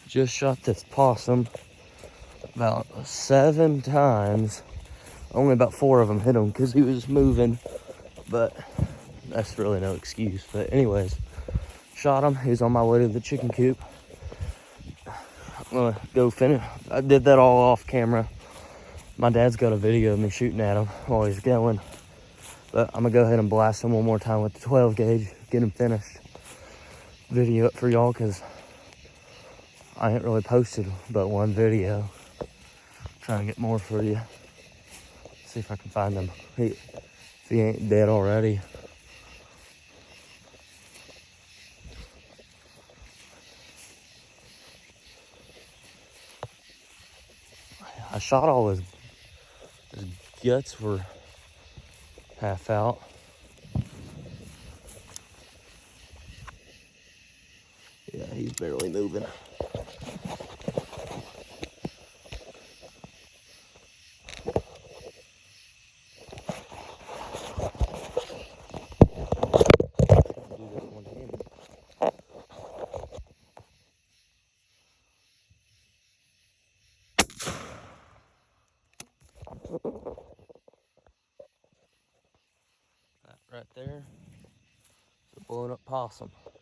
Just shot this possum about 7 times. Only about 4 of them hit him because he was moving, but that's really no excuse. But anyways, shot him. He was on my way to the chicken coop. I'm gonna go finish. I did that all off camera. My dad's got a video of me shooting at him while he's going. But I'm gonna go ahead and blast him one more time with the 12 gauge, get him finished. Video it for y'all because I ain't really posted but one video. Trying to get more for you. See if I can find him. If he ain't dead already. I shot all his guts were half out. Yeah, he's barely moving. That right there, the blown up possum.